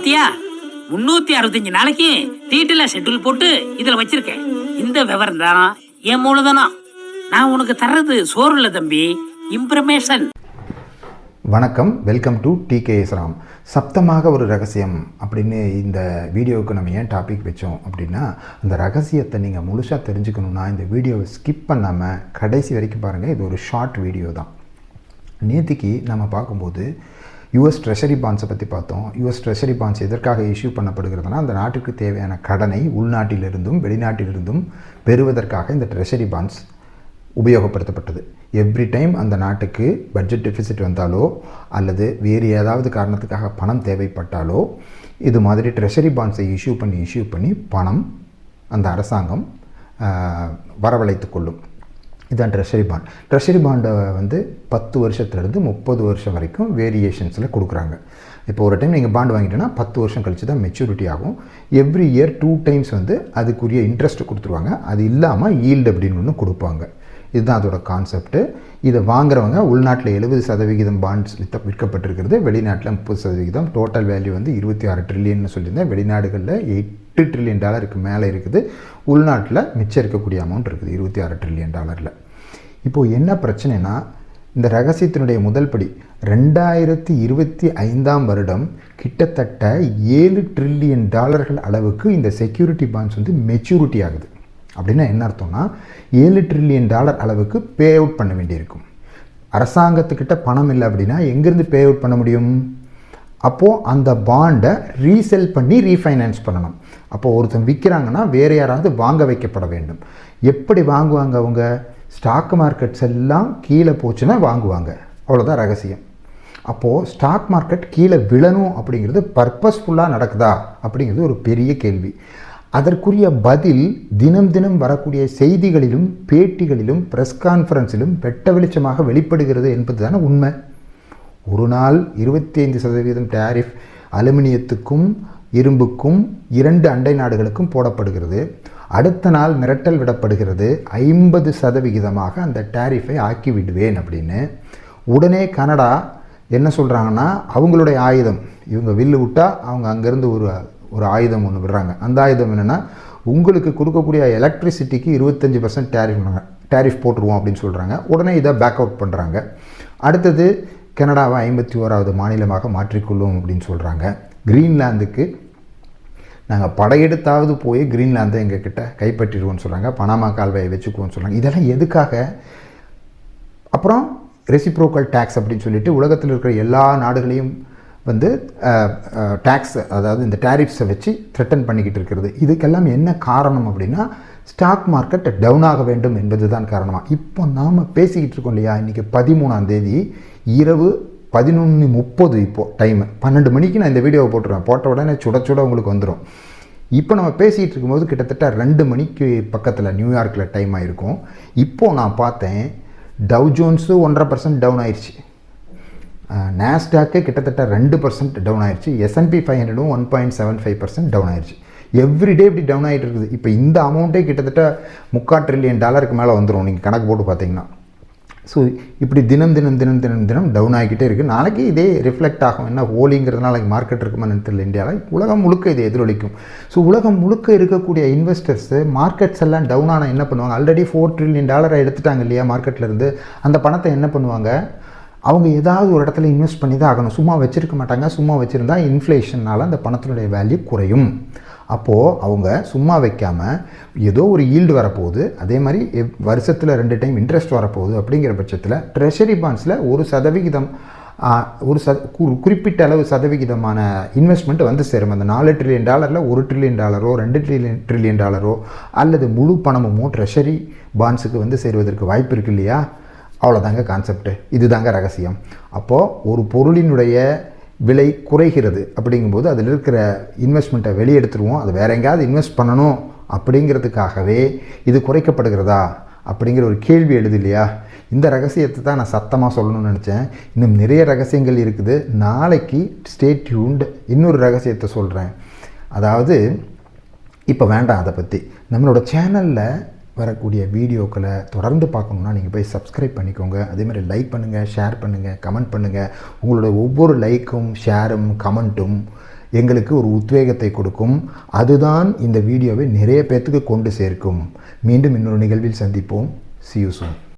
பாத்தியா 365 நாளைக்கு டீட்டெயிலா ஷெட்யூல் போட்டு இதுல வச்சிருக்கேன். இந்த விவரம் தான் என் மூலதனம். நான் உனக்கு தர்றது சோறு இல்ல தம்பி, இன்ஃபர்மேஷன். வணக்கம், வெல்கம் டு டிகேஎஸ் ராம். சப்தமாக ஒரு ரகசியம் அப்படின்னு இந்த வீடியோவுக்கு நம்ம ஏன் டாபிக் வச்சோம் அப்படின்னா, அந்த ரகசியத்தை நீங்கள் முழுசாக தெரிஞ்சுக்கணுன்னா இந்த வீடியோவை ஸ்கிப் பண்ணாமல் கடைசி வரைக்கும் பாருங்கள். இது ஒரு ஷார்ட் வீடியோ தான். நேற்றுக்கு நம்ம பார்க்கும்போது யூஎஸ் ட்ரெஷரி பாண்ட்ஸை பற்றி பார்த்தோம். யூஎஸ் ட்ரெஷரி பாண்ட்ஸ் எதற்காக இஷ்யூ பண்ணப்படுகிறதுனா, அந்த நாட்டுக்கு தேவையான கடனை உள்நாட்டிலிருந்தும் வெளிநாட்டிலிருந்தும் பெறுவதற்காக இந்த ட்ரெஷரி பாண்ட்ஸ் உபயோகப்படுத்தப்பட்டது. எவ்ரி டைம் அந்த நாட்டுக்கு பட்ஜெட் டெஃபிசிட் வந்தாலோ அல்லது வேறு ஏதாவது காரணத்துக்காக பணம் தேவைப்பட்டாலோ இது மாதிரி ட்ரெஷரி பாண்ட்ஸை இஷ்யூ பண்ணி பணம் அந்த அரசாங்கம் வரவழைத்து கொள்ளும். இதுதான் ட்ரெஷரி பாண்ட். ட்ரெஷரி பாண்டை 10 வருஷத்துலேருந்து 30 வருஷம் வரைக்கும் வேரியேஷன்ஸில் கொடுக்குறாங்க. இப்போ ஒரு டைம் நீங்கள் பாண்ட் வாங்கிட்டோன்னா 10 வருஷம் கழித்து தான் மெச்சூரிட்டி ஆகும். எவ்ரி இயர் 2 டைம்ஸ் அதுக்குரிய இன்ட்ரெஸ்ட் கொடுத்துருவாங்க. அது இல்லாமல் ஈல்டு அப்படின்னு ஒன்று கொடுப்பாங்க. இதுதான் அதோட கான்செப்ட்டு. இதை வாங்குறவங்க உள்நாட்டில் 70% பாண்ட்ஸ் விற்கப்பட்டிருக்கிறது, வெளிநாட்டில் 30%. டோட்டல் வேல்யூ 26 ட்ரில்லியன் சொல்லியிருந்தேன். வெளிநாடுகளில் $8 ட்ரில்லியன் மேலே இருக்குது. உள்நாட்டில் மிச்சம் இருக்கக்கூடிய அமௌண்ட் இருக்குது $26 ட்ரில்லியன். இப்போது என்ன பிரச்சனைனா, இந்த ரகசியத்தினுடைய முதல் படி 2025ஆம் வருடம் கிட்டத்தட்ட $7 ட்ரில்லியன் அளவுக்கு இந்த செக்யூரிட்டி பாண்ட்ஸ் மெச்சூரிட்டி ஆகுது. அப்படின்னா என்ன அர்த்தம்னா, $7 ட்ரில்லியன் அளவுக்கு பே அவுட் பண்ண வேண்டியிருக்கும். அரசாங்கத்துக்கிட்ட பணம் இல்லை அப்படின்னா எங்கேருந்து பே அவுட் பண்ண முடியும்? அப்போது அந்த பாண்டை ரீசெல் பண்ணி ரீஃபைனான்ஸ் பண்ணணும். அப்போது ஒருத்தன் விற்கிறாங்கன்னா வேறு யாராவது வாங்க வைக்கப்பட வேண்டும். எப்படி வாங்குவாங்க? அவங்க ஸ்டாக் மார்க்கெட்ஸ் எல்லாம் கீழே போச்சுன்னா வாங்குவாங்க. அவ்வளோதான் ரகசியம். அப்போது ஸ்டாக் மார்க்கெட் கீழே விழணும் அப்படிங்கிறது பர்பஸ்ஃபுல்லாக நடக்குதா அப்படிங்கிறது ஒரு பெரிய கேள்வி. அதற்குரிய பதில் தினம் வரக்கூடிய செய்திகளிலும் பேட்டிகளிலும் ப்ரெஸ் கான்ஃபரன்ஸிலும் வெட்ட வெளிச்சமாக வெளிப்படுகிறது என்பது தானே உண்மை. ஒரு நாள் 25% டேரிஃப் அலுமினியத்துக்கும் இரும்புக்கும் 2 அண்டை நாடுகளுக்கும் போடப்படுகிறது. அடுத்த நாள் மிரட்டல் விடப்படுகிறது, 50% அந்த டேரிஃபை ஆக்கி விடுவேன் அப்படின்னு. உடனே கனடா என்ன சொல்கிறாங்கன்னா, அவங்களுடைய ஆயுதம், இவங்க வில்லு விட்டால் அவங்க அங்கேருந்து ஒரு ஆயுதம் ஒன்று விடுறாங்க. அந்த ஆயுதம் என்னென்னா, உங்களுக்கு கொடுக்கக்கூடிய எலக்ட்ரிசிட்டிக்கு 25% டேரிஃப் போட்டுருவோம் அப்படின்னு சொல்கிறாங்க. உடனே இதை பேக் அவுட் பண்ணுறாங்க. அடுத்தது கனடாவை 51வது மாநிலமாக மாற்றிக்கொள்வோம் அப்படின்னு சொல்கிறாங்க. கிரீன்லாந்துக்கு நாங்கள் படையெடுத்தாவது போய் கிரீன்லாந்தை எங்கள் கிட்ட கைப்பற்றிடுவோம்னு சொல்கிறாங்க. பனாமா கால்வாயை வச்சுக்குவோம்னு சொல்கிறாங்க. இதெல்லாம் எதுக்காக? அப்புறம் ரெசிப்ரோக்கல் டேக்ஸ் அப்படின்னு சொல்லிட்டு உலகத்தில் இருக்கிற எல்லா நாடுகளையும் டேக்ஸ், அதாவது இந்த டேரிஃப்ஸை வச்சு த்ரெட்டன் பண்ணிக்கிட்டு இருக்கிறது. இதுக்கெல்லாம் என்ன காரணம் அப்படின்னா, ஸ்டாக் மார்க்கெட் டவுன் ஆக வேண்டும் என்பது தான் காரணமாக. இப்போ நாம் பேசிக்கிட்டு இருக்கோம் இல்லையா, இன்றைக்கி 13ஆம் தேதி இரவு 11:30. இப்போது டைமு 12 மணிக்கு நான் இந்த வீடியோவை போட்டுருவேன். போட்ட உடனே சுட உங்களுக்கு வந்துடும். இப்போ நம்ம பேசிகிட்டு இருக்கும்போது கிட்டத்தட்ட 2 மணிக்கு பக்கத்தில் நியூயார்க்கில் டைம் ஆகிருக்கும். இப்போது நான் பார்த்தேன், டவ் ஜோன்ஸு 1.5% டவுன் ஆயிடுச்சு. நாஸ்டாக்கு கிட்டத்தட்ட 2% டவுன் ஆயிடுச்சு. S&P 500 1.75% டவுன் ஆயிடுச்சு. எவ்ரிடே இப்படி டவுன் ஆகிட்டு இருக்குது. இப்போ இந்த அமௌண்ட்டே கிட்டத்தட்ட $3/4 ட்ரில்லியன் மேலே வந்துடும் நீங்கள் கணக்கு போட்டு பார்த்தீங்கன்னா. ஸோ இப்படி தினம் டவுன் ஆகிக்கிட்டே இருக்குது. நாளைக்கு இதே ரிஃப்ளெக்ட் ஆகும். என்ன ஹோலிங்கிறதுனால மார்க்கெட் இருக்குமான்னு தெரியல. இந்தியாவில் உலகம் முழுக்க இது எதிரொலிக்கும். ஸோ உலகம் முழுக்க இருக்கக்கூடிய இன்வெஸ்டர்ஸு மார்க்கெட்ஸ் எல்லாம் டவுன் ஆனால் என்ன பண்ணுவாங்க? ஆல்ரெடி $4 ட்ரில்லியன் எடுத்துட்டாங்க இல்லையா மார்க்கெட்லேருந்து. அந்த பணத்தை என்ன பண்ணுவாங்க? அவங்க ஏதாவது ஒரு இடத்துல இன்வெஸ்ட் பண்ணி தான் ஆகணும். சும்மா வச்சுருக்க மாட்டாங்க. சும்மா வச்சுருந்தா இன்ஃப்ளேஷனால் அந்த பணத்தினுடைய வேல்யூ குறையும். அப்போது அவங்க சும்மா வைக்காமல் ஏதோ ஒரு ஈல்டு வரப்போகுது, அதே மாதிரி வருஷத்தில் 2 டைம் இன்ட்ரெஸ்ட் வரப்போகுது. அப்படிங்கிற பட்சத்தில் ட்ரெஷரி பாண்ட்ஸில் ஒரு குறிப்பிட்ட அளவு சதவிகிதமான இன்வெஸ்ட்மெண்ட் சேரும். அந்த $4 ட்ரில்லியன் $1 ட்ரில்லியன் $2 ட்ரில்லியன் அல்லது முழு பணமுமோ ட்ரெஷரி பாண்ட்ஸுக்கு சேருவதற்கு வாய்ப்பு இருக்கு இல்லையா? அவ்வளோதாங்க கான்செப்ட்டு. இதுதாங்க ரகசியம். அப்போது ஒரு பொருளினுடைய விலை குறைகிறது அப்படிங்கும்போது அதில் இருக்கிற இன்வெஸ்ட்மெண்ட்டை வெளியெடுத்துருவோம். அது வேறு எங்கேயாவது இன்வெஸ்ட் பண்ணணும் அப்படிங்கிறதுக்காகவே இது குறைக்கப்படுகிறதா அப்படிங்கிற ஒரு கேள்வி எழுது இல்லையா? இந்த ரகசியத்தை தான் நான் சத்தமாக சொல்லணும்னு நினச்சேன். இன்னும் நிறைய ரகசியங்கள் இருக்குது. நாளைக்கு ஸ்டே டியூன்ட். இன்னொரு ரகசியத்தை சொல்கிறேன். அதாவது இப்போ வேண்டாம் அதை பற்றி. நம்மளோட சேனலில் வரக்கூடிய வீடியோக்களை தொடர்ந்து பார்க்கணுன்னா நீங்கள் போய் சப்ஸ்கிரைப் பண்ணிக்கோங்க. அதேமாதிரி லைக் பண்ணுங்கள், ஷேர் பண்ணுங்கள், கமெண்ட் பண்ணுங்கள். உங்களோட ஒவ்வொரு லைக்கும் ஷேரும் கமெண்ட்டும் எங்களுக்கு ஒரு உத்வேகத்தை கொடுக்கும். அதுதான் இந்த வீடியோவை நிறைய பேர்த்துக்கு கொண்டு சேர்க்கும். மீண்டும் இன்னொரு நிகழ்வில் சந்திப்போம். See you soon.